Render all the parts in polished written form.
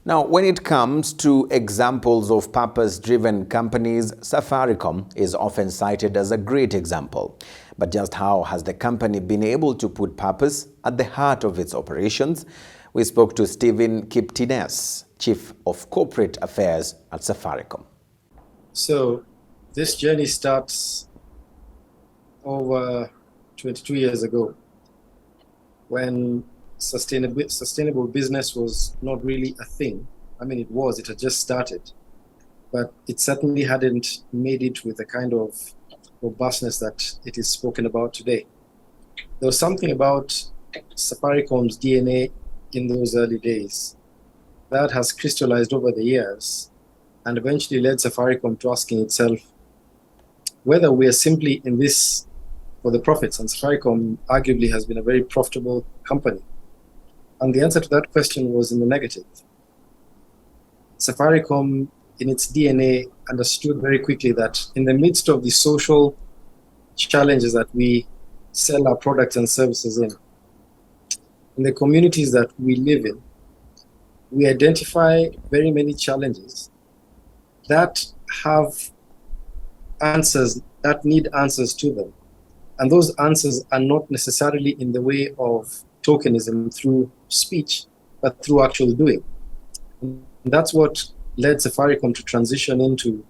Now, when it comes to examples of purpose-driven companies, Safaricom is often cited as a great example. But just how has the company been able to put purpose at the heart of its operations? We spoke to Stephen Kiptinness, Chief of Corporate Affairs at Safaricom. So this journey starts over 22 years ago, when sustainable business was not really a thing. I mean, it had just started, but it certainly hadn't made it with the kind of robustness that it is spoken about today. There was something about Safaricom's DNA in those early days that has crystallized over the years and eventually led Safaricom to asking itself whether we are simply in this for the profits. And Safaricom arguably has been a very profitable company. And the answer to that question was in the negative. Safaricom, in its DNA, understood very quickly that in the midst of the social challenges that we sell our products and services in the communities that we live in, we identify very many challenges that have answers, that need answers to them. And those answers are not necessarily in the way of tokenism through speech, but through actual doing. And that's what led Safaricom to transition into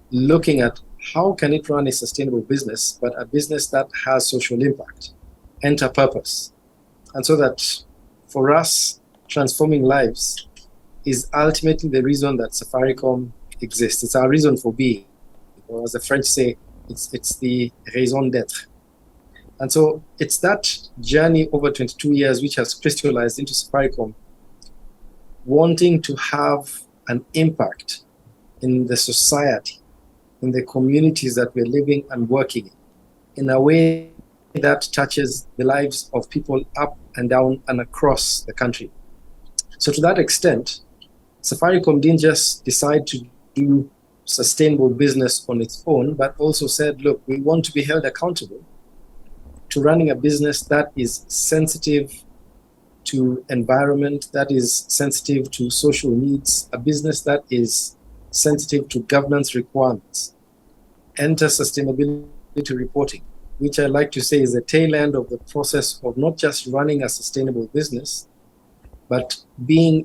looking at how can it run a sustainable business, but a business that has social impact, enter purpose. And so that for us, transforming lives is ultimately the reason that Safaricom exists. It's our reason for being, or as the French say, it's the raison d'être. And so it's that journey over 22 years which has crystallized into Safaricom wanting to have an impact in the society, in the communities that we're living and working in a way that touches the lives of people up and down and across the country. So to that extent, Safaricom didn't just decide to do sustainable business on its own, but also said, look, we want to be held accountable to running a business that is sensitive to environment, that is sensitive to social needs, a business that is sensitive to governance requirements. Enter sustainability reporting, which I like to say is the tail end of the process of not just running a sustainable business, but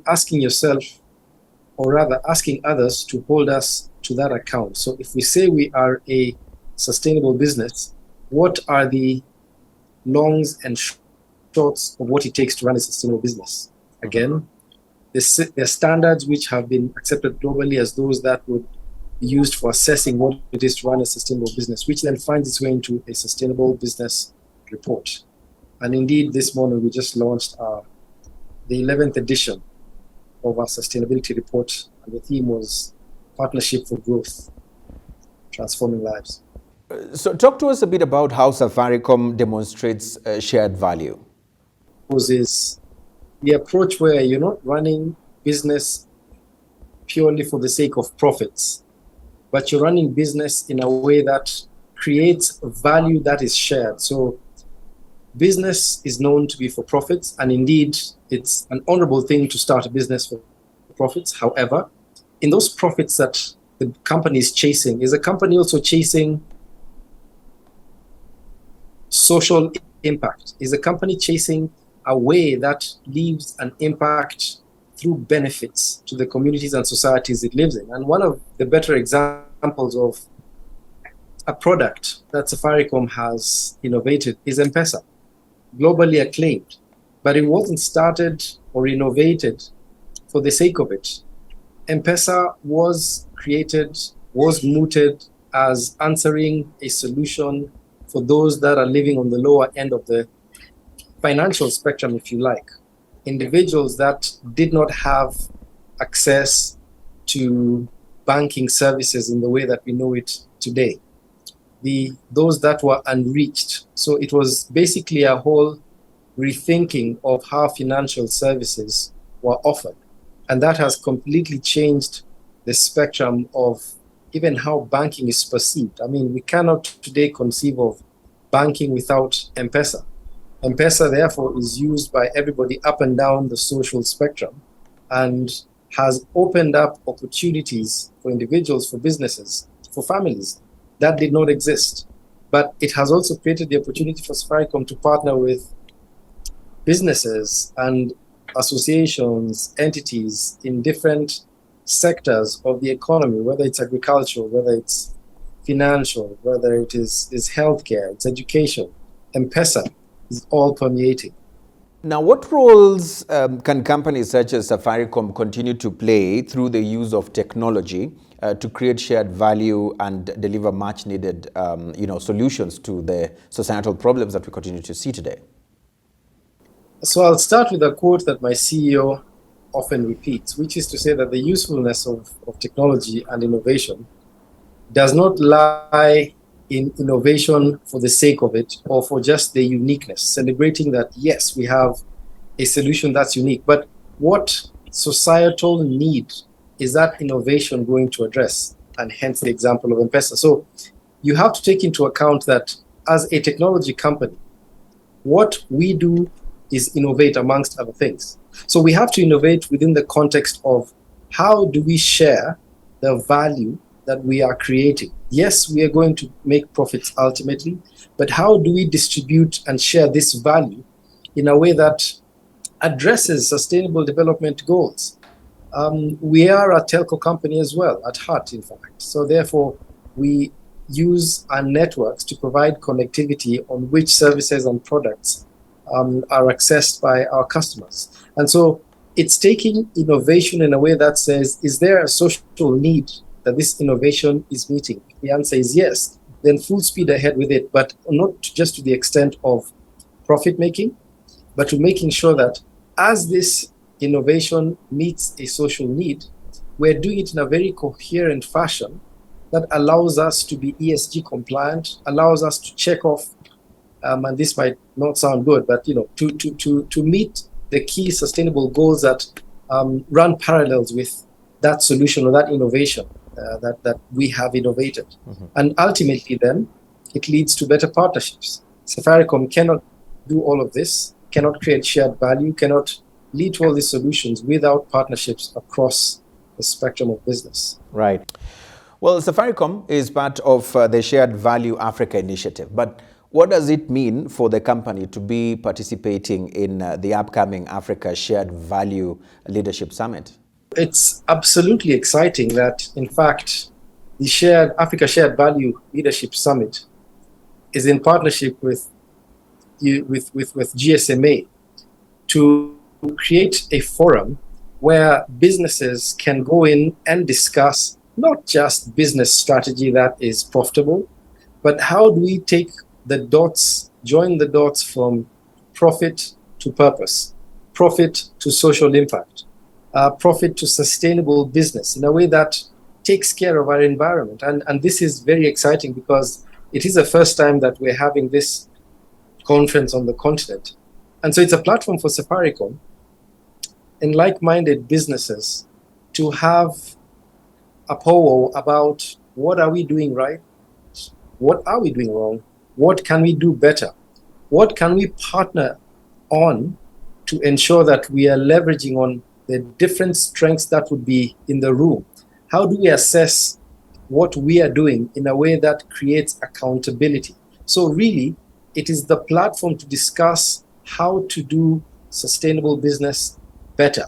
asking yourself, or rather asking others to hold us to that account. So if we say we are a sustainable business, what are the longs and shorts of what it takes to run a sustainable business? Again, there are standards which have been accepted globally as those that would be used for assessing what it is to run a sustainable business, which then finds its way into a sustainable business report. And indeed, this morning we just launched the 11th edition of our sustainability report, and the theme was Partnership for Growth, Transforming Lives. So talk to us a bit about how Safaricom demonstrates shared value. Is the approach where you're not running business purely for the sake of profits, but you're running business in a way that creates value that is shared. So business is known to be for profits, and indeed it's an honorable thing to start a business for profits. However, in those profits that the company is chasing, is a company also chasing social impact? Is a company chasing a way that leaves an impact through benefits to the communities and societies it lives in? And one of the better examples of a product that Safaricom has innovated is M-Pesa, globally acclaimed. But it wasn't started or innovated for the sake of it. M-Pesa was created, was mooted as answering a solution for those that are living on the lower end of the financial spectrum, if you like. Individuals that did not have access to banking services in the way that we know it today. Those that were unreached. So it was basically a whole rethinking of how financial services were offered. And that has completely changed the spectrum of even how banking is perceived. I mean, we cannot today conceive of banking without M-Pesa. M-Pesa, therefore, is used by everybody up and down the social spectrum and has opened up opportunities for individuals, for businesses, for families that did not exist. But it has also created the opportunity for Safaricom to partner with businesses and associations, entities in different sectors of the economy, whether it's agricultural, whether it's financial, whether it is healthcare, it's education. M-Pesa is all permeating. Now, what roles can companies such as Safaricom continue to play through the use of technology to create shared value and deliver much needed solutions to the societal problems that we continue to see today? So I'll start with a quote that my CEO often repeats, which is to say that the usefulness of technology and innovation does not lie in innovation for the sake of it or for just the uniqueness, celebrating that, yes, we have a solution that's unique, but what societal need is that innovation going to address? And hence the example of M-Pesa. So you have to take into account that as a technology company, what we do is innovate amongst other things. So we have to innovate within the context of how do we share the value that we are creating. Yes, we are going to make profits ultimately, but how do we distribute and share this value in a way that addresses sustainable development goals? We are a telco company as well, at heart, in fact. So therefore, we use our networks to provide connectivity on which services and products are accessed by our customers. And so it's taking innovation in a way that says, is there a social need that this innovation is meeting? If the answer is yes, then full speed ahead with it, but not just to the extent of profit making, but to making sure that as this innovation meets a social need, we're doing it in a very coherent fashion that allows us to be ESG compliant, allows us to check off, and this might not sound good, but to meet the key sustainable goals that run parallels with that solution or that innovation that we have innovated. Mm-hmm. And ultimately then, it leads to better partnerships. Safaricom cannot do all of this, cannot create shared value, cannot lead to all these solutions without partnerships across the spectrum of business. Right. Well, Safaricom is part of the Shared Value Africa initiative, but what does it mean for the company to be participating in the upcoming Africa Shared Value Leadership Summit? It's absolutely exciting that, in fact, the Africa Shared Value Leadership Summit is in partnership with GSMA to create a forum where businesses can go in and discuss not just business strategy that is profitable, but how do we take the dots, join the dots from profit to purpose, profit to social impact, profit to sustainable business in a way that takes care of our environment. And this is very exciting because it is the first time that we're having this conference on the continent. And so it's a platform for Safaricom and like-minded businesses to have a powwow about what are we doing right, what are we doing wrong, what can we do better, what can we partner on to ensure that we are leveraging on the different strengths that would be in the room. How do we assess what we are doing in a way that creates accountability? So really, it is the platform to discuss how to do sustainable business better,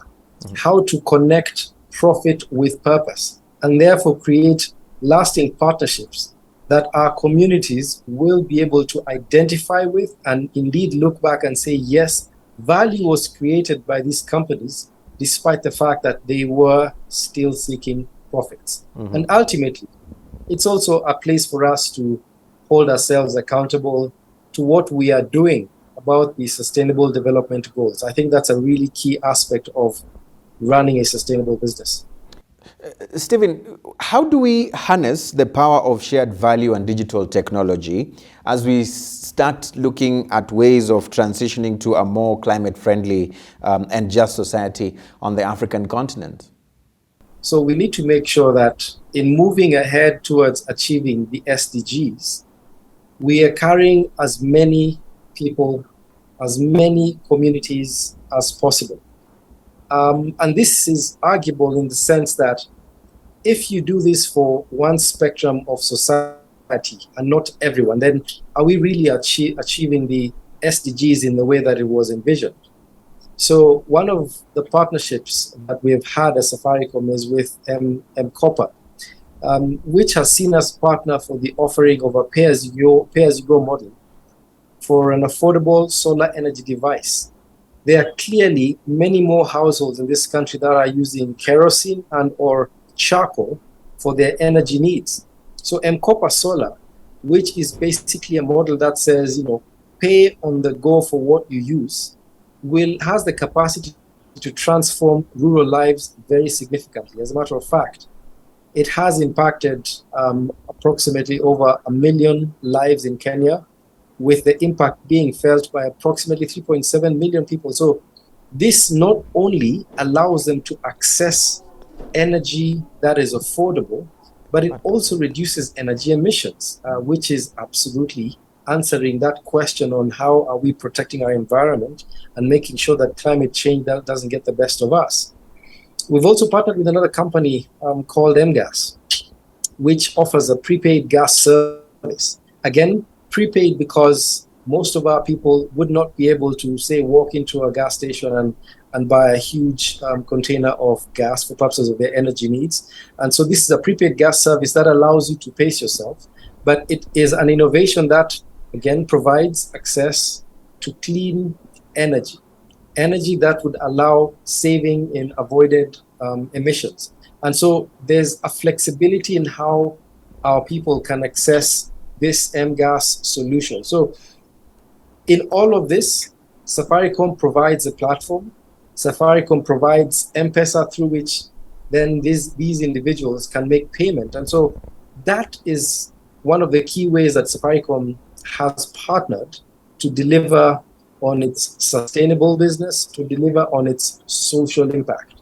how to connect profit with purpose, and therefore create lasting partnerships that our communities will be able to identify with and indeed look back and say, yes, value was created by these companies despite the fact that they were still seeking profits. Mm-hmm. And ultimately, it's also a place for us to hold ourselves accountable to what we are doing about the sustainable development goals. I think that's a really key aspect of running a sustainable business. Stephen, how do we harness the power of shared value and digital technology as we start looking at ways of transitioning to a more climate-friendly and just society on the African continent? So we need to make sure that in moving ahead towards achieving the SDGs, we are carrying as many people, as many communities as possible. And this is arguable in the sense that if you do this for one spectrum of society and not everyone, then are we really achieving the SDGs in the way that it was envisioned? So one of the partnerships that we've had at Safaricom is with Copper, which has seen us partner for the offering of a pay-as-you-go model for an affordable solar energy device. There are clearly many more households in this country that are using kerosene and or charcoal for their energy needs. So Copper Solar, which is basically a model that says, pay on the go for what you use, has the capacity to transform rural lives very significantly. As a matter of fact, it has impacted approximately over 1 million lives in Kenya, with the impact being felt by approximately 3.7 million people. So this not only allows them to access energy that is affordable, but it also reduces energy emissions, which is absolutely answering that question on how are we protecting our environment and making sure that climate change doesn't get the best of us. We've also partnered with another company called MGas, which offers a prepaid gas service. Again, prepaid because most of our people would not be able to, say, walk into a gas station and buy a huge container of gas for purposes of their energy needs. And so this is a prepaid gas service that allows you to pace yourself, but it is an innovation that, again, provides access to clean energy that would allow saving in avoided emissions. And so there's a flexibility in how our people can access this MGas solution. So in all of this, Safaricom provides a platform. Safaricom provides M-Pesa, through which then these individuals can make payment. And so that is one of the key ways that Safaricom has partnered to deliver on its sustainable business, to deliver on its social impact.